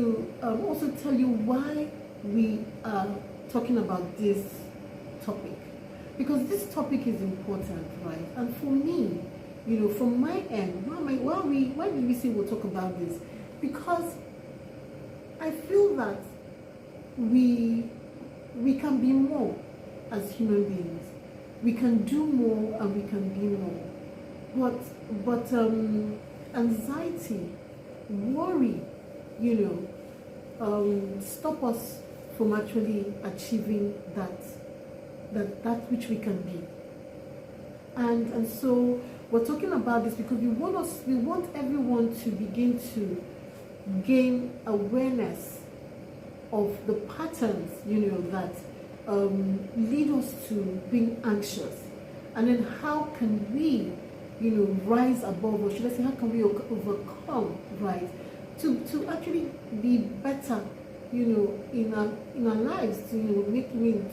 to also tell you why we are talking about this topic, because this topic is important, right? And for me, from my end, why did we say we'll talk about this? Because I feel that we can be more as human beings. We can do more and we can be more. But anxiety, worry, stop us from actually achieving that which we can be. And so we're talking about this because we want everyone to begin to gain awareness of the patterns, that lead us to being anxious, and then how can we, rise above, or should I say, how can we overcome, right, to actually be better, in our lives, to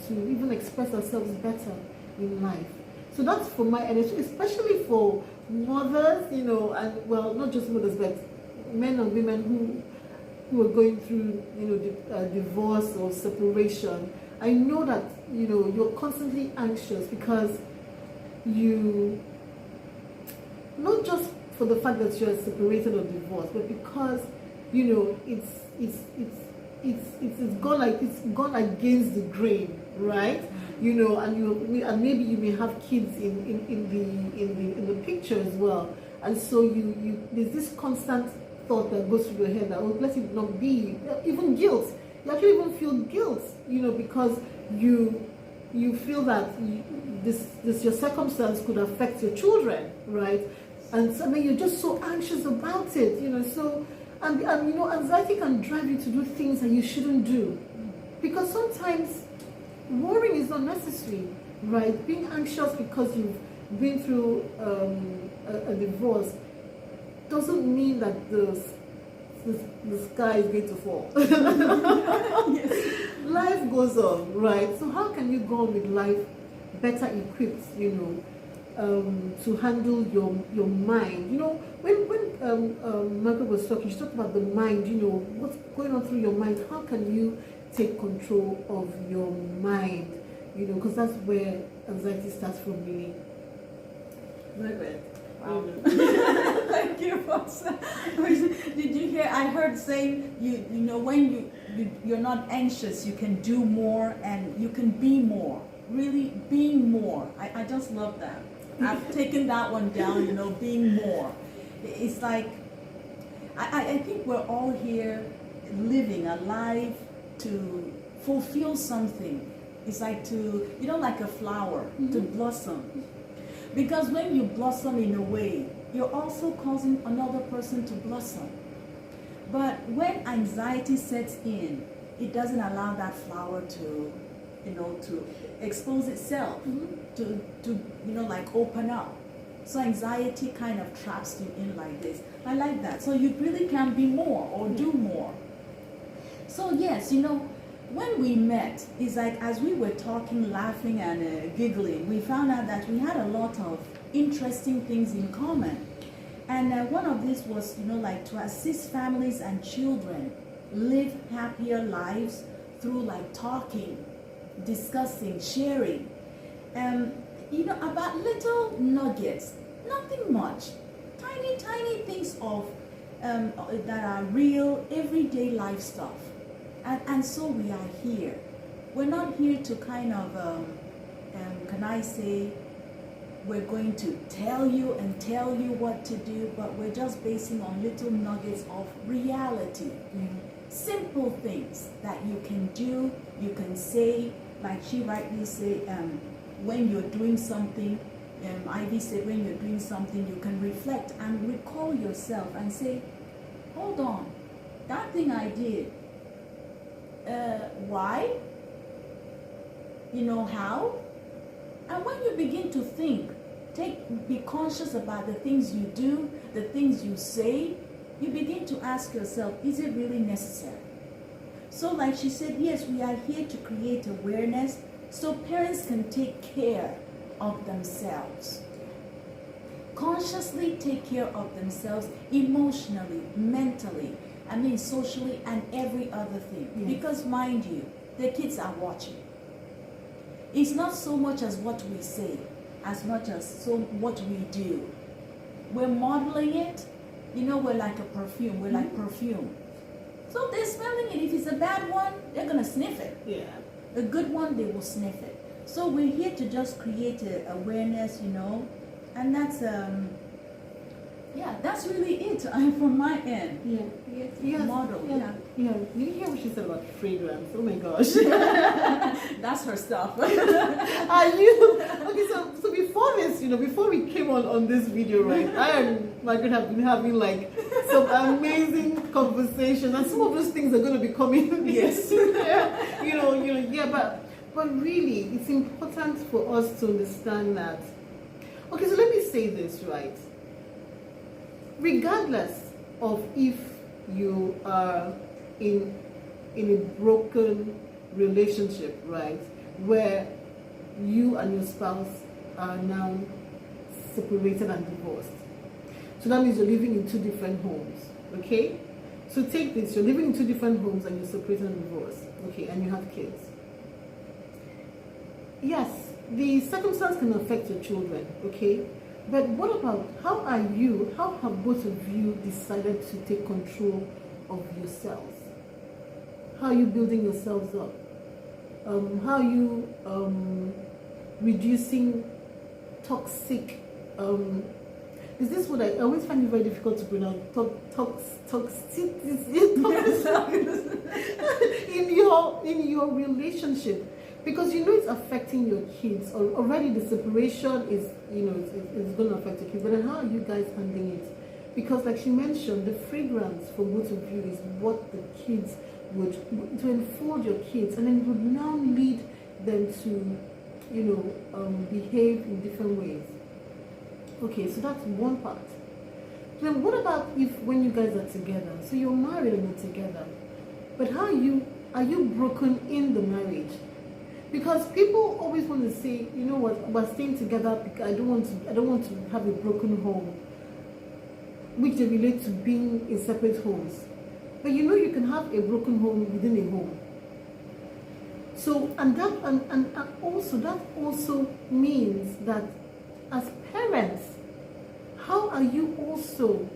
to even express ourselves better in life. So that's for my energy, especially for mothers, and well, not just mothers, but men and women who are going through, divorce or separation. I know that, you're constantly anxious because you, not just for the fact that you're separated or divorced, but because, it's gone against the grain, right? And maybe you may have kids in the picture as well, and so there's this constant thought that goes through your head that, oh, let it not be, even guilt. You actually even feel guilt, because you feel that this your circumstance could affect your children, right? And so then you're just so anxious about it, so and anxiety can drive you to do things that you shouldn't do, because sometimes worrying is not necessary, right? Being anxious because you've been through a divorce doesn't mean that the sky is going to fall. Yes. Life goes on, right? So how can you go on with life better equipped, to handle your mind? When Margaret was talking, she talked about the mind, what's going on through your mind. How can you take control of your mind? Because that's where anxiety starts from, really. Margaret. Wow. Thank you, Fosa. Did you hear? I heard saying when you're not anxious, you can do more and you can be more. Really, being more. I just love that. I've taken that one down. Being more. It's like I think we're all here living a life to fulfill something. It's like like a flower, mm-hmm. to blossom. Because when you blossom in a way, you're also causing another person to blossom. But when anxiety sets in, it doesn't allow that flower to expose itself, mm-hmm. to open up. So anxiety kind of traps you in like this. I like that. So you really can be more or do more. So yes, when we met, it's like as we were talking, laughing and giggling, we found out that we had a lot of interesting things in common. And one of these was, to assist families and children live happier lives through talking, discussing, sharing, about little nuggets, nothing much, tiny things of that are real, everyday life stuff. And so we are here. We're not here to kind of, can I say, we're going to tell you what to do, but we're just basing on little nuggets of reality. Mm-hmm. Simple things that you can do, you can say, like she rightly said, when you're doing something, Ivy said when you're doing something, you can reflect and recall yourself and say, hold on, that thing I did, why? How? And when you begin to think, be conscious about the things you do, the things you say, you begin to ask yourself, is it really necessary? So like she said, yes, we are here to create awareness so parents can take care of themselves. Consciously take care of themselves emotionally, mentally, I mean, socially and every other thing. Yes. Because mind you, the kids are watching. It's not so much as what we say, as much as what we do. We're modeling it. You know, we're like a perfume. We're like perfume. So they're smelling it. If it's a bad one, they're gonna sniff it. Yeah. A good one, they will sniff it. So we're here to just create awareness, you know, and that's yeah, that's really it from my end. Yeah. Yes. Model. Yeah. Yeah. Did you hear what she said about fragrance? Oh my gosh. That's her stuff. Are you okay? So before this, you know, before we came on this video, right? I and Margaret have been having like some amazing conversations, and some of those things are going to be coming. Yes. Yeah. Yeah. But really, it's important for us to understand that. Okay, so let me say this, right? Regardless of if you are in a broken relationship, right, where you and your spouse are now separated and divorced. So that means you're living in two different homes, okay? So take this, you're living in two different homes and you're separated and divorced, okay, and you have kids. Yes, the circumstance can affect your children, okay? But what about, how have both of you decided to take control of yourselves? How are you building yourselves up? How are you reducing toxic, is this what I always find it very difficult to pronounce, in your relationship? Because you know it's affecting your kids. Already the separation is, it's going to affect your kids. But then how are you guys handling it? Because like she mentioned, the fragrance for both of you is what the kids would, to enfold your kids, and then it would now lead them to, behave in different ways. Okay, so that's one part. Then what about if when you guys are together? So you're married and you're together. But are you broken in the marriage? Because people always want to say, you know what, we're staying together because I don't want to have a broken home, which they relate to being in separate homes. But you know you can have a broken home within a home. So and also that also means that as parents, how are you also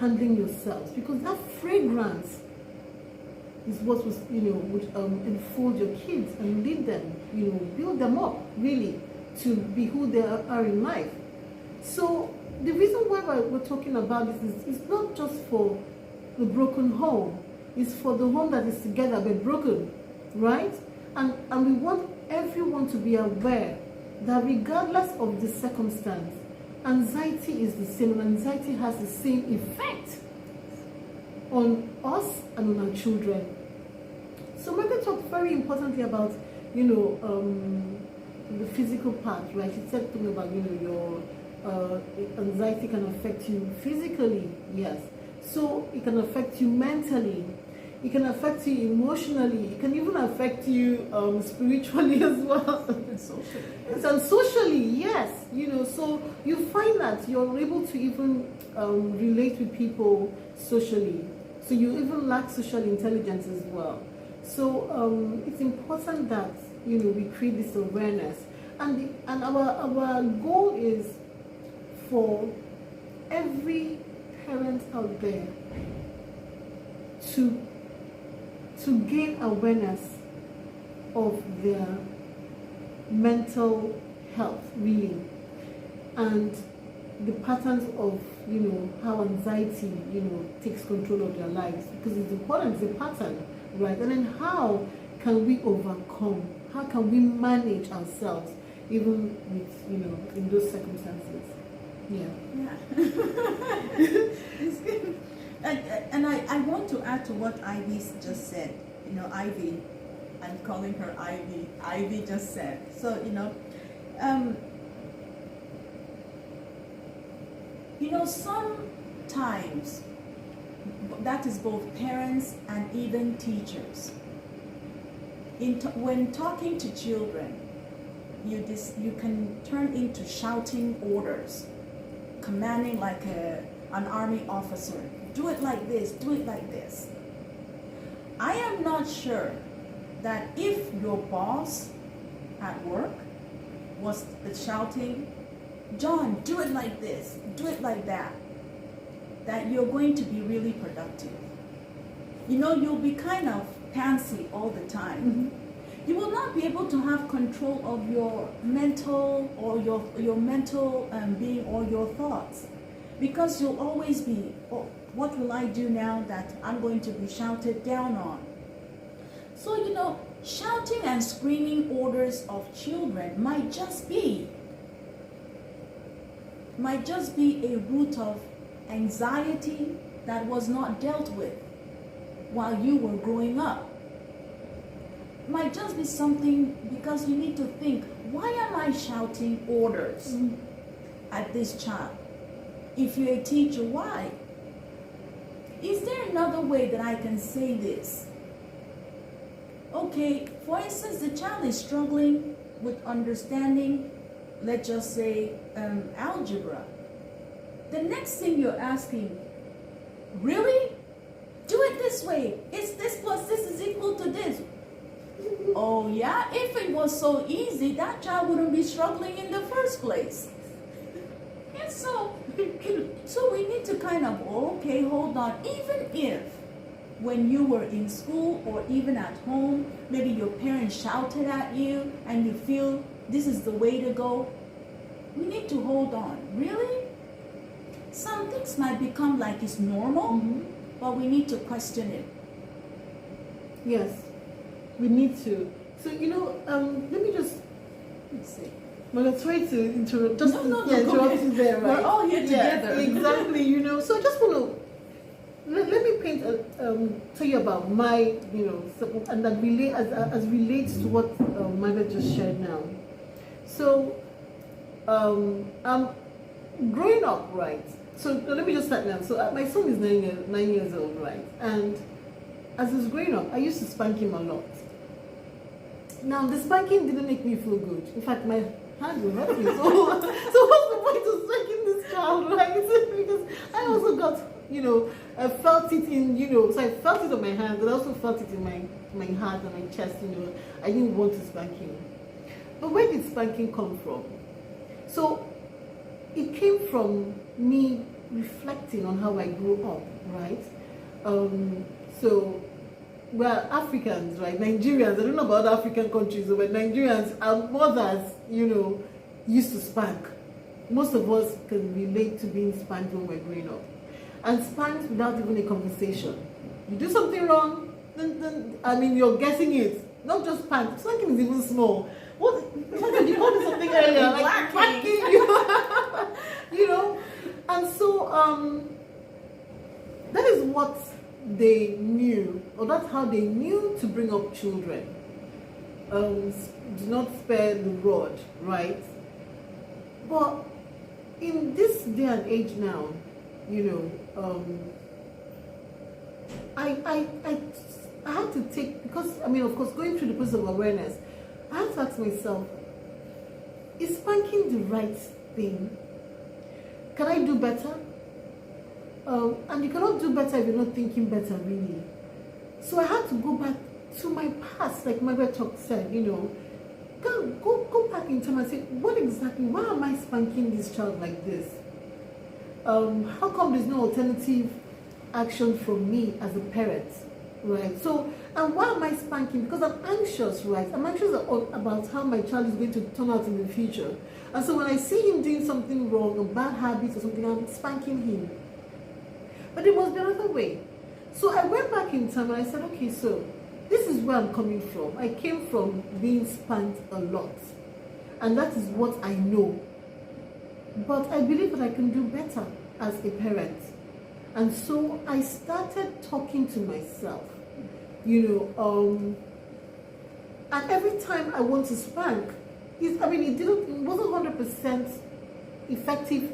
handling yourselves? Because that fragrance is what was, would enfold your kids and lead them, build them up really to be who they are in life. So the reason why we're talking about this is it's not just for the broken home, it's for the home that is together but broken, right? And we want everyone to be aware that regardless of the circumstance, anxiety is the same, and anxiety has the same effect on us and on our children. So Margaret talked very importantly about, the physical part, right? She said something about, your anxiety can affect you physically, yes. So it can affect you mentally, it can affect you emotionally, it can even affect you spiritually as well. And socially. And socially, yes. So you find that you're able to even relate with people socially. So you even lack social intelligence as well. So it's important that we create this awareness, and our goal is for every parent out there to gain awareness of their mental health, really, and the patterns of how anxiety takes control of their lives, because it's important, it's a pattern, right? And then how can we overcome, how can we manage ourselves even with in those circumstances? It's good. And I want to add to what Ivy just said. Ivy, I'm calling her Ivy. Ivy just said. So sometimes that is both parents and even teachers. When talking to children, you can turn into shouting orders, commanding like an army officer. Do it like this, do it like this. I'm not sure that if your boss at work was shouting, John, do it like this, do it like that you're going to be really productive. You know, you'll be kind of pantsy all the time. Mm-hmm. You will not be able to have control of your mental or your mental being or your thoughts, because you'll always be, oh, what will I do now that I'm going to be shouted down on? So, you know, shouting and screaming orders of children might just be a root of anxiety that was not dealt with while you were growing up. Might just be something because you need to think, why am I shouting orders at this child? If you're a teacher, why? Is there another way that I can say this? Okay, for instance, the child is struggling with understanding, let's just say, algebra. The next thing you're asking, really? Do it this way. It's this plus this is equal to this. Oh yeah? If it was so easy, that child wouldn't be struggling in the first place. And so we need to kind of, okay, hold on. Even if when you were in school or even at home, maybe your parents shouted at you and you feel this is the way to go, we need to hold on. Really? Some things might become like it's normal, but we need to question it. Yes, we need to. So, you know, let me just... Let's see. Well, sorry to interrupt. Just No, interrupt you there, right? We're all here together. Exactly, you know. So I just want to... Let me paint, tell you about my, you know, and that relate as relates to what Margaret just shared now. So, I'm growing up, right? So let me just start now. So my son is 9 years old, right? And as he's growing up, I used to spank him a lot. Now the spanking didn't make me feel good. In fact, my hand will hurt me. So what's the point of spanking this child, right? Because I also got, you know, I felt it in, you know, so I felt it on my hand, but I also felt it in my heart and my chest, you know. I didn't want to spank him. But where did spanking come from? So it came from me reflecting on how I grew up, right? So we're Africans, right? Nigerians, I don't know about other African countries, but Nigerians, our mothers, you know, used to spank. Most of us can relate to being spanked when we're growing up. And spanked without even a conversation. You do something wrong, then I mean, you're getting it. Not just spank. Spanking is even small. What? You called it something earlier, like whacking. You know? And so, that is what they knew, or that's how they knew to bring up children. Do not spare the rod, right? But in this day and age now, you know, I had to take, because I mean, of course, going through the process of awareness, I had to ask myself, is spanking the right thing? Can I do better? And you cannot do better if you're not thinking better, really. So I had to go back to my past, like Margaret said, you know, go back in time and say, what exactly, why am I spanking this child like this? How come there's no alternative action from me as a parent, right? So, and why am I spanking? Because I'm anxious, right? I'm anxious about how my child is going to turn out in the future. And so when I see him doing something wrong, a bad habit or something, I'm spanking him. But it must be another way. So I went back in time and I said, okay, so this is where I'm coming from. I came from being spanked a lot. And that is what I know. But I believe that I can do better as a parent. And so I started talking to myself, you know, and every time I want to spank, it wasn't 100% effective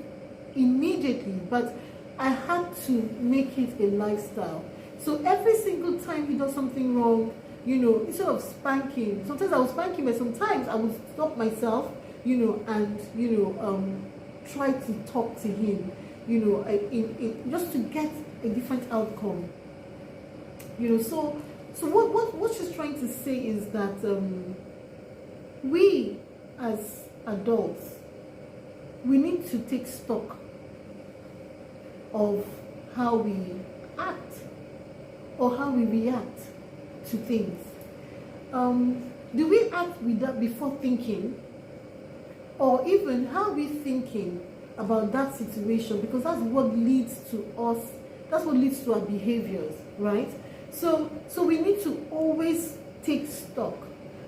immediately, but I had to make it a lifestyle. So every single time he does something wrong, you know, instead of spanking, sometimes I was spanking, but sometimes I would stop myself, you know, and, you know, try to talk to him, you know, just to get a different outcome. You know, So what she's trying to say is that we as adults, we need to take stock of how we act or how we react to things. Do we act with that before thinking? Or even how we thinking about that situation? Because that's what leads to us, that's what leads to our behaviors, right? So we need to always take stock.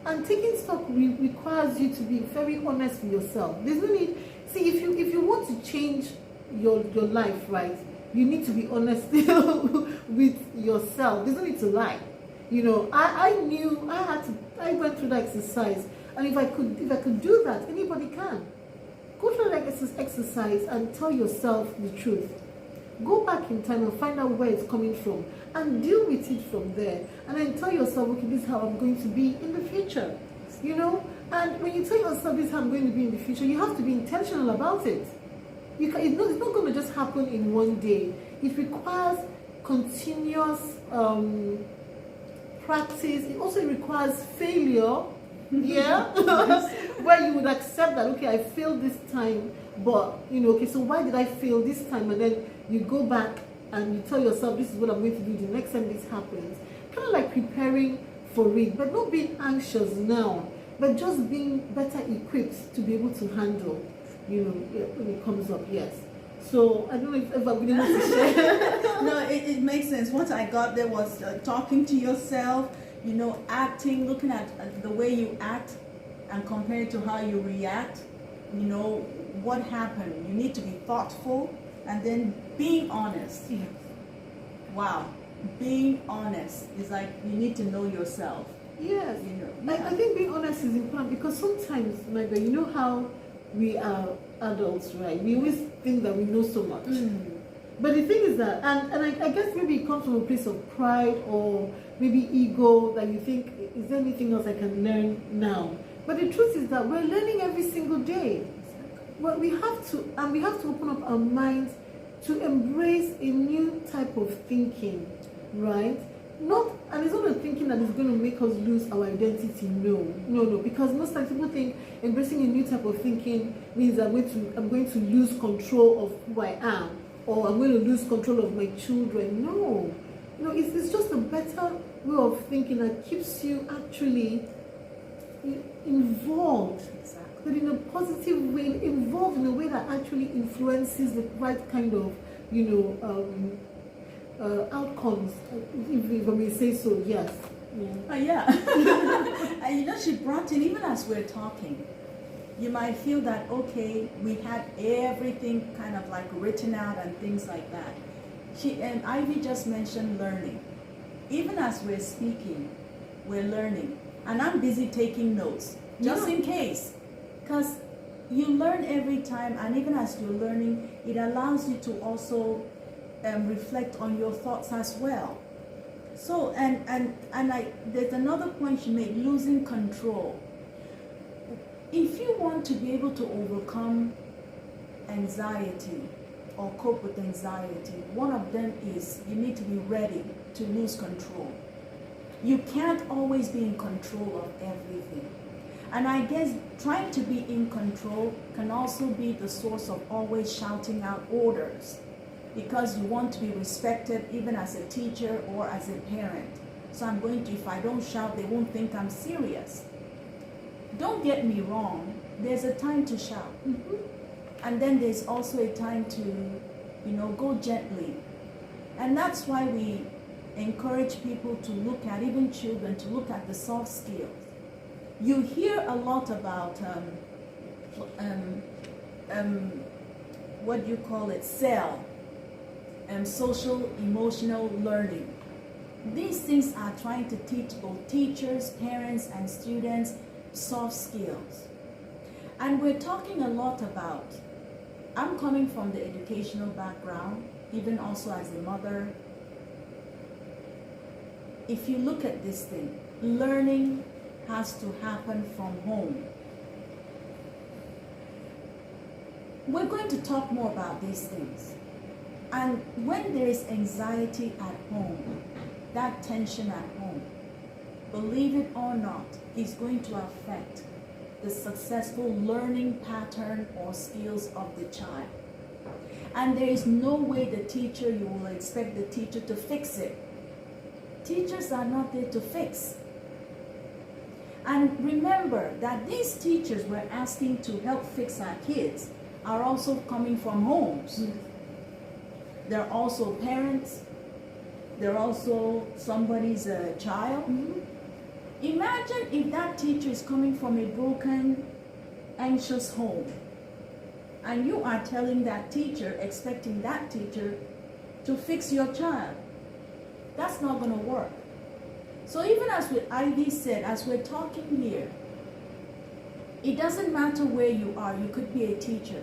And taking stock requires you to be very honest with yourself. There's no need, see, if you want to change your life, right, you need to be honest with yourself. There's no need to lie. You know, I knew I went through that exercise, and if I could do that, anybody can. Go through that exercise and tell yourself the truth. Go back in time and find out where it's coming from and deal with it from there. And then tell yourself, okay, this is how I'm going to be in the future. You know? And when you tell yourself this is how I'm going to be in the future, you have to be intentional about it. It's not going to just happen in one day. It requires continuous practice. It also requires failure. Yeah. Where you would accept that, okay, I failed this time, but you know, okay, so why did I fail this time? And then you go back and you tell yourself, this is what I'm going to do the next time this happens. Kind of like preparing for it, but not being anxious now, but just being better equipped to be able to handle, you know, when it comes up. Yes. So I don't know if I'm going to share. No, it makes sense. What I got there was talking to yourself, you know, acting, looking at the way you act and compare it to how you react. You know, what happened. You need to be thoughtful and then being honest. Yeah. Wow. Being honest is like you need to know yourself. Yes. You know, I think being honest is important because sometimes, Margaret, you know how we are adults, right? We always think that we know so much. But the thing is that, and I guess maybe it comes from a place of pride or maybe ego, that you think, is there anything else I can learn now? But the truth is that we're learning every single day. Well, we have to open up our minds to embrace a new type of thinking, right? And it's not a thinking that is going to make us lose our identity. No, because most times people think embracing a new type of thinking means I'm going to lose control of who I am, or I'm going to lose control of my children. No, it's just a better way of thinking that keeps you actually involved, but in a positive way, involved in a way that actually influences the right kind of, outcomes, if I may say so. Yes. Yeah. And you know, she brought in, even as we're talking, you might feel that, okay, we had everything kind of like written out and things like that. And Ivy just mentioned learning. Even as we're speaking, we're learning. And I'm busy taking notes, just in case. Because you learn every time, and even as you're learning, it allows you to also reflect on your thoughts as well. So, there's another point she made, losing control. If you want to be able to overcome anxiety or cope with anxiety, one of them is you need to be ready to lose control. You can't always be in control of everything. And I guess trying to be in control can also be the source of always shouting out orders, because you want to be respected even as a teacher or as a parent. So if I don't shout, they won't think I'm serious. Don't get me wrong, there's a time to shout. And then there's also a time to, go gently. And that's why we encourage people to look at, even children, to look at the soft skills. You hear a lot about, what do you call it, SEL, social emotional learning. These things are trying to teach both teachers, parents, and students soft skills. And we're talking a lot about, I'm coming from the educational background, even also as a mother. If you look at this thing, learning has to happen from home. We're going to talk more about these things. And when there is anxiety at home, that tension at home, believe it or not, is going to affect the successful learning pattern or skills of the child. And there is no way you will expect the teacher to fix it. Teachers are not there to fix. And remember that these teachers we're asking to help fix our kids are also coming from homes. They're also parents. They're also somebody's child. Imagine if that teacher is coming from a broken, anxious home, and you are telling that teacher, expecting that teacher to fix your child. That's not going to work. So even as Ivy said, as we're talking here, it doesn't matter where you are. You could be a teacher.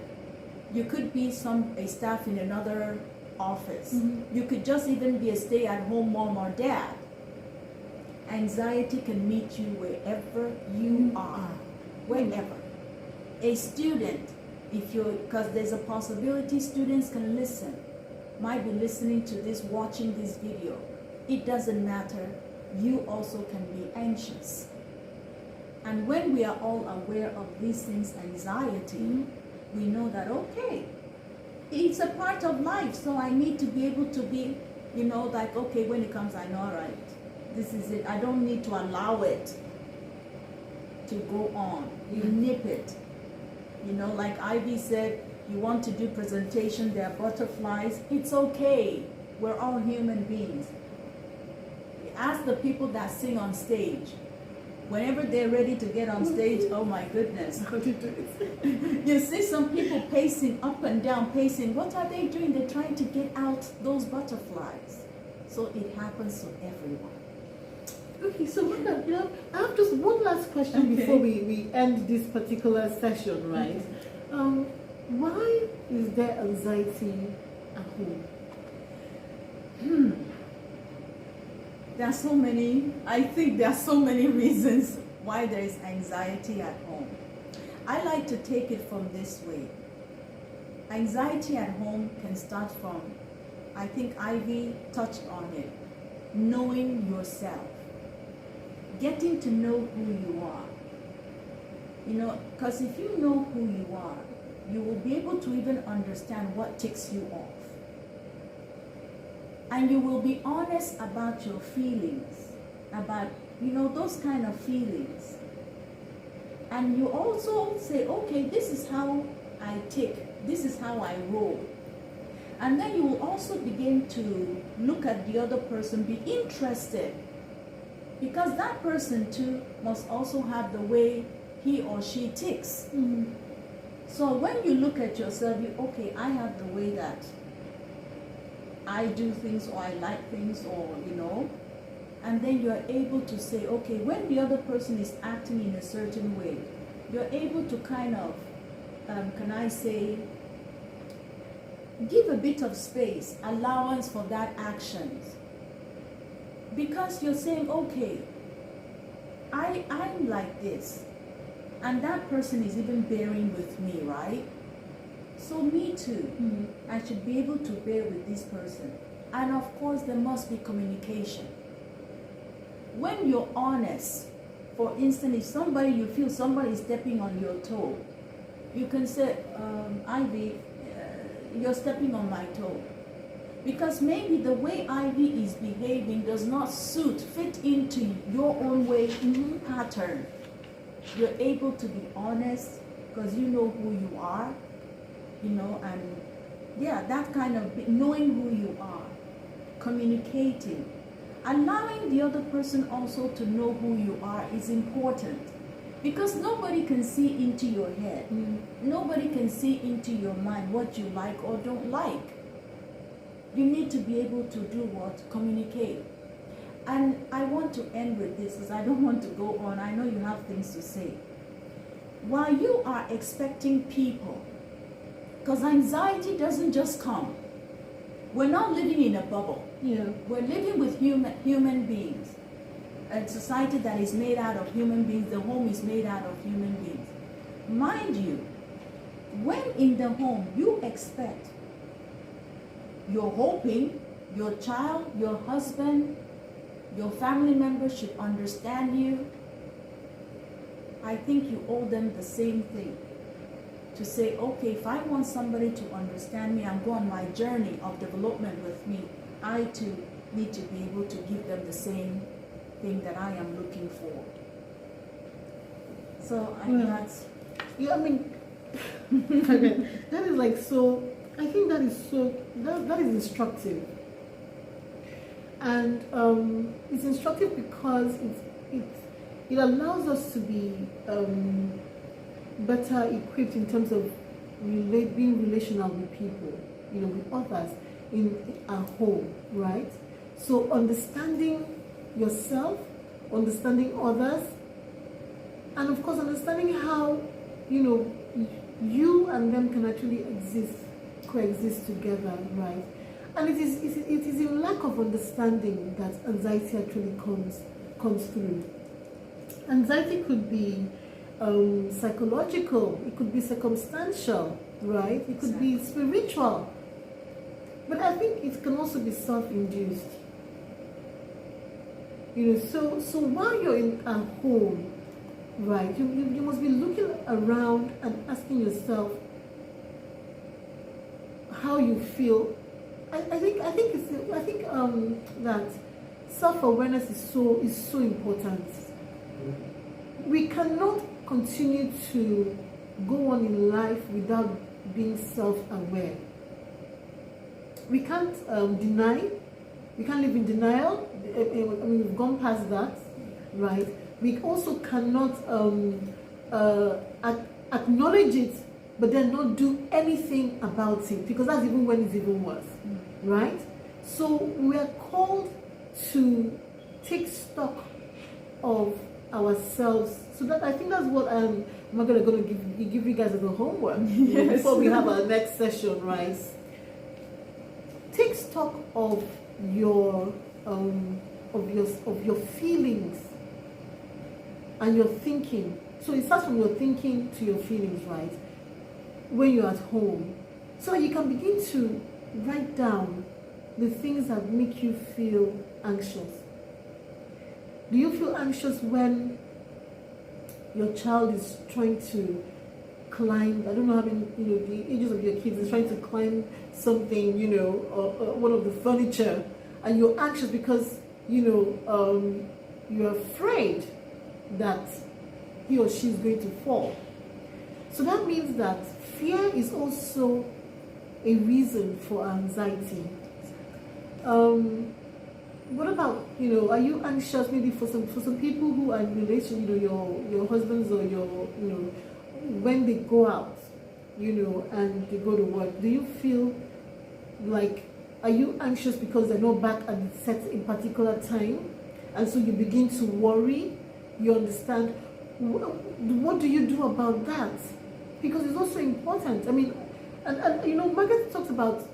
You could be a staff in another office. You could just even be a stay-at-home mom or dad. Anxiety can meet you wherever you are, wherever. A student, because there's a possibility students can listen, might be listening to this, watching this video. It doesn't matter. You also can be anxious. And when we are all aware of these things, anxiety, we know that, okay, it's a part of life, so I need to be able to be, like, okay, when it comes, I know, all right, this is it. I don't need to allow it to go on. You nip it. Like Ivy said, you want to do presentation, there are butterflies. It's okay. We're all human beings. Ask the people that sing on stage. Whenever they're ready to get on stage, oh my goodness. You see some people pacing up and down, pacing. What are they doing? They're trying to get out those butterflies. So it happens to everyone. Okay, so I have just one last question before we end this particular session, right? Why is there anxiety at home? There are so many reasons why there is anxiety at home. I like to take it from this way. Anxiety at home can start from, I think Ivy touched on it, knowing yourself. Getting to know who you are. Because if you know who you are, you will be able to even understand what ticks you off. And you will be honest about your feelings, about, those kind of feelings. And you also say, okay, this is how I tick, this is how I roll. And then you will also begin to look at the other person, be interested. Because that person too must also have the way he or she ticks. So when you look at yourself, okay, I have the way that I do things, or I like things, or and then you're able to say, okay, when the other person is acting in a certain way, you're able to kind of, give a bit of space, allowance for that actions. Because you're saying, okay, I'm like this, and that person is even bearing with me, right? So me too, I should be able to bear with this person. And of course, there must be communication. When you're honest, for instance, if you feel somebody is stepping on your toe, you can say, Ivy, you're stepping on my toe. Because maybe the way Ivy is behaving does not fit into your own way pattern. You're able to be honest because you know who you are, and that kind of knowing who you are, communicating, allowing the other person also to know who you are is important. Because nobody can see into your head. Nobody can see into your mind what you like or don't like. You need to be able to do what? Communicate. And I want to end with this because I don't want to go on. I know you have things to say. While you are expecting people, because anxiety doesn't just come. We're not living in a bubble. We're living with human beings. A society that is made out of human beings, the home is made out of human beings. Mind you, when in the home you expect, you're hoping your child, your husband, Your family members should understand you. I think you owe them the same thing. To say, okay, if I want somebody to understand me and go on my journey of development with me, I too need to be able to give them the same thing that I am looking for. So that's... Yeah, I mean, that is like so, I think that is so, that is instructive. And it's instructive because it allows us to be better equipped in terms of being relational with people, with others in our home, right? So understanding yourself, understanding others, and of course understanding how, you and them can actually coexist together, right? And it is in lack of understanding that anxiety actually comes through. Anxiety could be psychological, it could be circumstantial, right? It could be spiritual. But I think it can also be self-induced. So while you're in a home, right, you must be looking around and asking yourself how you feel. I think that self-awareness is so important. We cannot continue to go on in life without being self-aware. We can't deny. We can't live in denial. I mean, we've gone past that, right? We also cannot acknowledge it, but then not do anything about it, because that's even when it's even worse, right? So we are called to take stock of ourselves. So that I think that's what Margaret is going to give you guys as a homework before we have our next session, right? Take stock of your feelings and your thinking. So it starts from your thinking to your feelings, right? When you're at home, so you can begin to write down the things that make you feel anxious. Do you feel anxious when your child is trying to climb? I don't know how many, the ages of your kids is trying to climb something, or one of the furniture, and you're anxious because you're afraid that he or she is going to fall. So that means that fear is also a reason for anxiety. What about, are you anxious maybe for some people who are in relation, your husbands or when they go out, and they go to work, do you feel like, are you anxious because they're not back at the set in particular time? And so you begin to worry, you understand, what do you do about that? Because it's also important. I mean, and Margaret talks about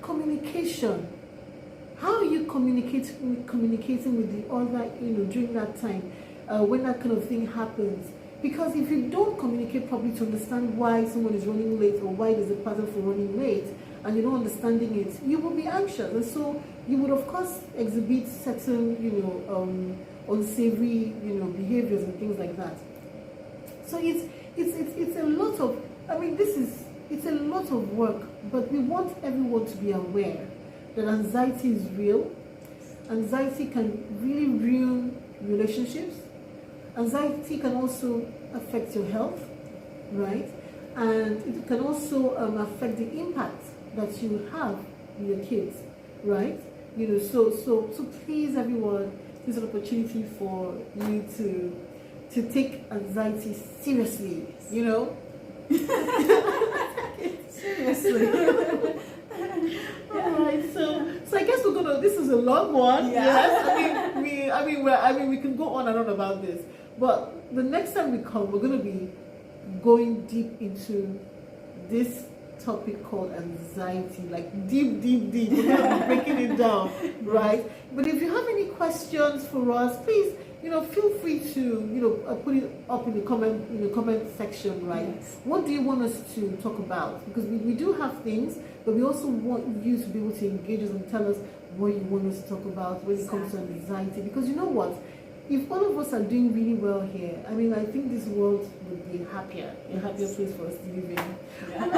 communication. How are you communicating with the other, during that time, when that kind of thing happens? Because if you don't communicate properly to understand why someone is running late or why there's a pattern for running late, and you're not understanding it, you will be anxious, and so you would of course exhibit certain, unsavory, behaviors and things like that. So it's a lot of, it's a lot of work, but we want everyone to be aware that anxiety is real. Anxiety can really ruin relationships. Anxiety can also affect your health, right? And it can also affect the impact that you have with your kids, right? So please, everyone, this is an opportunity for you to take anxiety seriously, seriously. Alright, so I guess we're gonna. This is a long one. Yeah. Yes. We can go on and on about this, but the next time we come, we're gonna be going deep into this topic called anxiety, like deep. We're gonna be breaking it down, right? But if you have any questions for us, please, feel free to, put it up in the comment section, right? Yes. What do you want us to talk about? Because we do have things, but we also want you to be able to engage us and tell us what you want us to talk about when it comes to anxiety. Because you know what? If all of us are doing really well here, I mean, I think this world would be a happier place for us to live in. Yeah.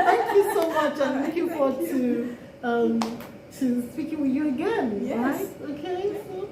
Thank you so much. I'm looking forward to speaking with you again. Yes. Right? Okay. So.